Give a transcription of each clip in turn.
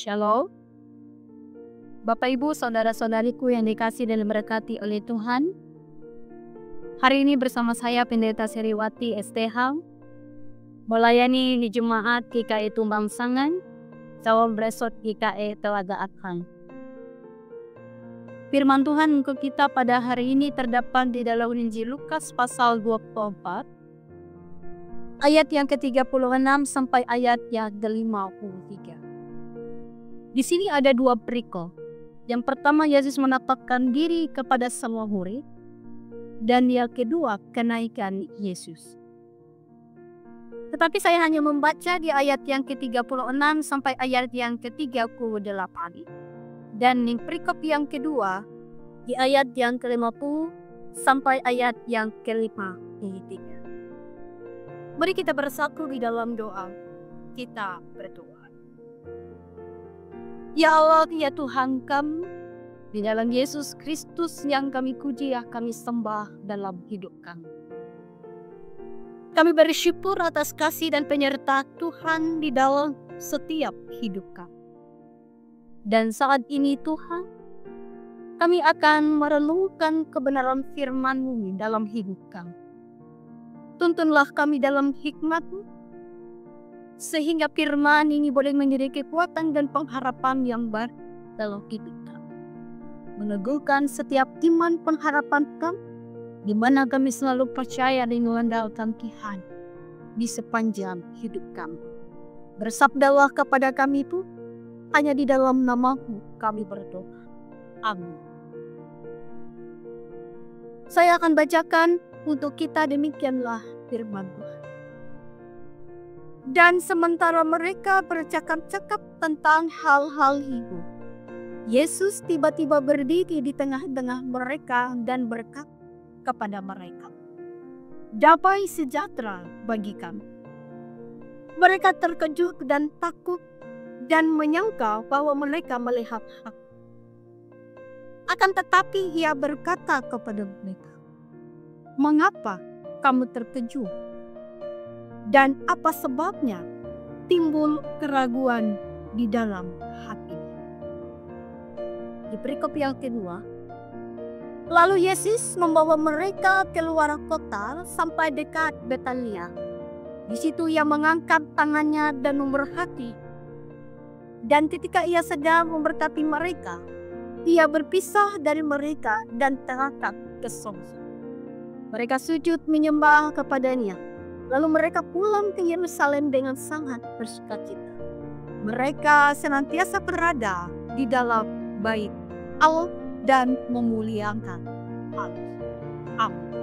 Shalom, Bapak Ibu, saudara-saudariku yang dikasihi dan diberkati oleh Tuhan. Hari ini bersama saya Pendeta Seriwati STH, melayani di Jemaat GKI Tumbang Sangan, Sawam Resort GKI Telaga Akan. Firman Tuhan untuk kita pada hari ini terdapat di dalam Injil Lukas pasal 24, ayat yang ke-36 sampai ayat yang ke-53. Di sini ada dua perikop. Yang pertama, Yesus menampakkan diri kepada semua murid, dan yang kedua, kenaikan Yesus. Tetapi saya hanya membaca di ayat yang ke-36 sampai ayat yang ke-38. Dan di perikop yang kedua, di ayat yang ke-50 sampai ayat yang ke-53. Mari kita bersatu di dalam doa. Kita berdoa. Ya Allah, ya Tuhan kami, di dalam Yesus Kristus yang kami puji, kami sembah dalam hidup kami. Kami bersyukur atas kasih dan penyertaan Tuhan di dalam setiap hidup kami. Dan saat ini Tuhan, kami akan merenungkan kebenaran firman-Mu dalam hidup kami. Tuntunlah kami dalam hikmat-Mu, sehingga firman ini boleh menjadi kekuatan dan pengharapan yang baru dalam hidup kami. Meneguhkan setiap iman pengharapan kami, di mana kami selalu percaya dan mengandalkan Tuhan di sepanjang hidup kami. Bersabdalah kepada kami itu, hanya di dalam nama-Mu kami berdoa. Amin. Saya akan bacakan untuk kita, demikianlah firman Tuhan. Dan sementara mereka bercakap-cakap tentang hal-hal itu, Yesus tiba-tiba berdiri di tengah-tengah mereka dan berkata kepada mereka, "Damai sejahtera bagi kami." Mereka terkejut dan takut dan menyangka bahwa mereka melihat hak. Akan tetapi ia berkata kepada mereka, "Mengapa kamu terkejut? Dan apa sebabnya timbul keraguan di dalam hati?" Di perikop yang kedua, lalu Yesus membawa mereka keluar kota sampai dekat Betania. Di situ ia mengangkat tangannya dan memerhati. Dan ketika ia sedang memberkati mereka, ia berpisah dari mereka dan terangkat ke sorga. Mereka sujud menyembah kepadanya. Lalu mereka pulang ke Yerusalem dengan sangat bersukacita. Mereka senantiasa berada di dalam bait Allah dan memuliakan Allah. Amin.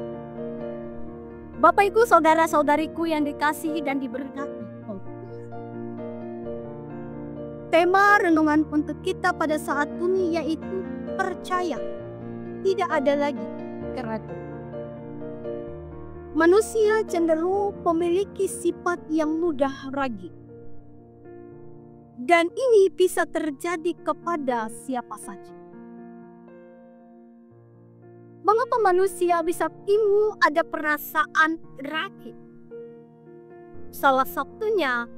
Bapak Ibu, saudara-saudariku yang dikasihi dan diberkati. Tema renungan untuk kita pada saat ini yaitu percaya. Tidak ada lagi keraguan. Manusia cenderung memiliki sifat yang mudah ragu. Dan ini bisa terjadi kepada siapa saja. Mengapa manusia bisa timbul ada perasaan ragu? Salah satunya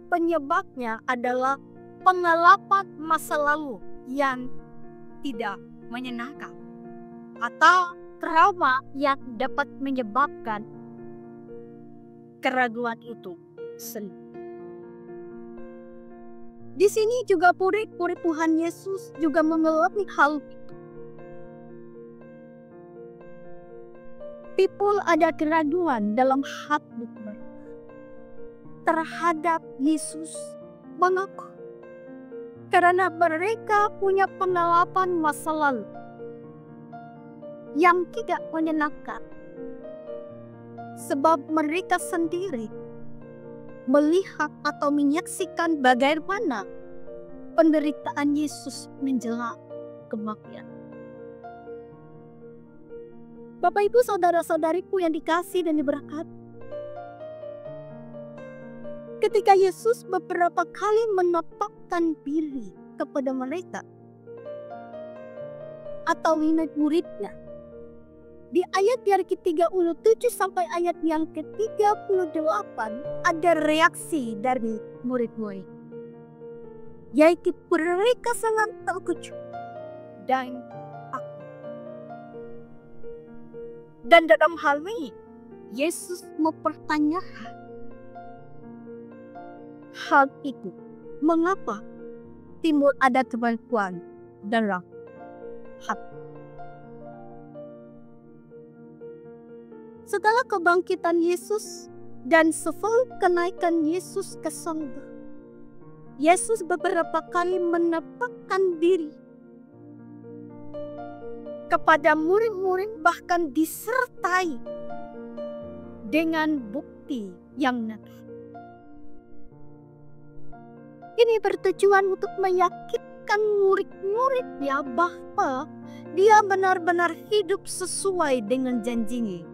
penyebabnya adalah pengalaman masa lalu yang tidak menyenangkan atau trauma yang dapat menyebabkan keraguan itu sendiri. Di sini juga murid-murid Tuhan Yesus juga mengalami hal itu. People ada keraguan dalam hati mereka terhadap Yesus. Mengapa? Karena mereka punya pengalaman masa lalu yang tidak menyenangkan, sebab mereka sendiri melihat atau menyaksikan bagaimana penderitaan Yesus menjelang kematian. Bapak Ibu, saudara-saudariku yang dikasihi dan diberkati, ketika Yesus beberapa kali menampakkan diri kepada mereka atau murid-muridnya, di ayat yang ke-37 sampai ayat yang ke-38 ada reaksi dari murid-murid. yaitu mereka sangat terkejut dan takut. Dan dalam hal ini, Yesus mempertanyakan hal itu. Mengapa timbul ada kebangkuan dalam hati? Setelah kebangkitan Yesus dan sebelum kenaikan Yesus ke surga, Yesus beberapa kali menampakkan diri kepada murid-murid, bahkan disertai dengan bukti yang nyata. Ini bertujuan untuk meyakinkan murid-muridnya bahwa dia benar-benar hidup sesuai dengan janjinya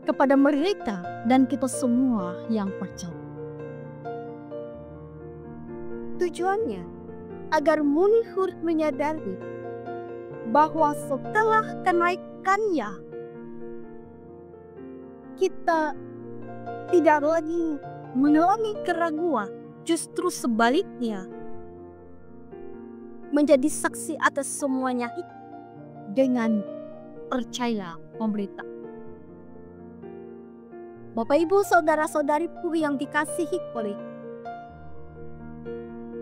kepada mereka dan kita semua yang percaya. Tujuannya agar murid menyadari bahwa setelah kenaikannya kita tidak lagi mengalami keraguan, justru sebaliknya menjadi saksi atas semuanya dengan percaya memberitakan. Bapak, Ibu, saudara-saudariku yang dikasihi oleh,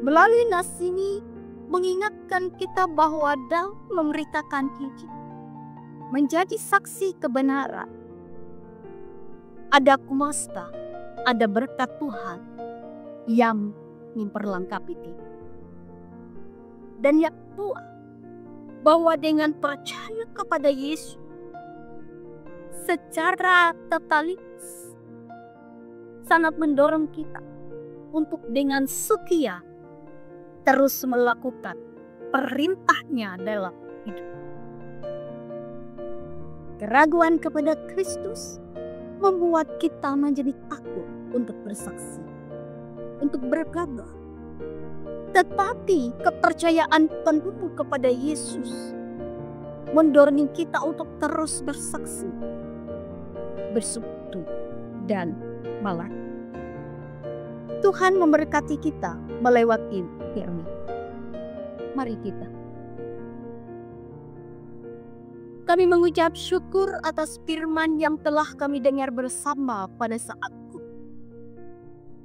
melalui nas ini mengingatkan kita bahwa dalam memberitakan Injil, menjadi saksi kebenaran, ada kuasa, ada berkat Tuhan yang memperlengkapi kita. Dan yang kedua, bahwa dengan percaya kepada Yesus secara totalis sangat mendorong kita untuk dengan setia terus melakukan perintahnya dalam hidup. Keraguan kepada Kristus membuat kita menjadi takut untuk bersaksi, untuk berkata. Tetapi kepercayaan penuh kepada Yesus mendorong kita untuk terus bersaksi, bersekutu, dan malah Tuhan memberkati kita melewati firman. Mari kita. Kami mengucap syukur atas firman yang telah kami dengar bersama pada saat itu.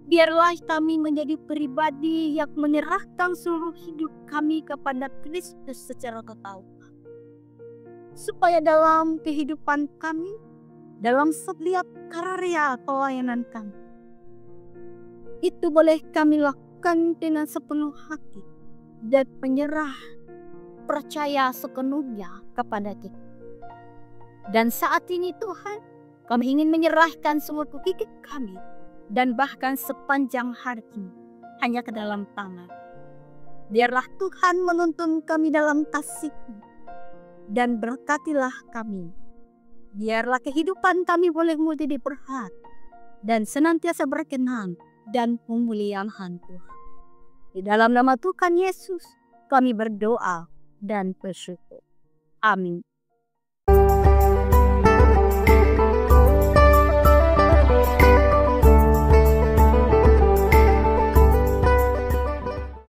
Biarlah kami menjadi pribadi yang menyerahkan seluruh hidup kami kepada Kristus secara total. Supaya dalam kehidupan kami, dalam setiap karya pelayanan kami, itu boleh kami lakukan dengan sepenuh hati dan menyerah percaya sepenuhnya kepada kita. Dan saat ini Tuhan, kami ingin menyerahkan semua kekikit kami dan bahkan sepanjang hari ini hanya ke dalam tangan. Biarlah Tuhan menuntun kami dalam kasih-Mu dan berkatilah kami. Biarlah kehidupan kami boleh menjadi berkat dan senantiasa berkenan dan pemuliaan Tuhan. Di dalam nama Tuhan Yesus kami berdoa dan bersyukur. Amin.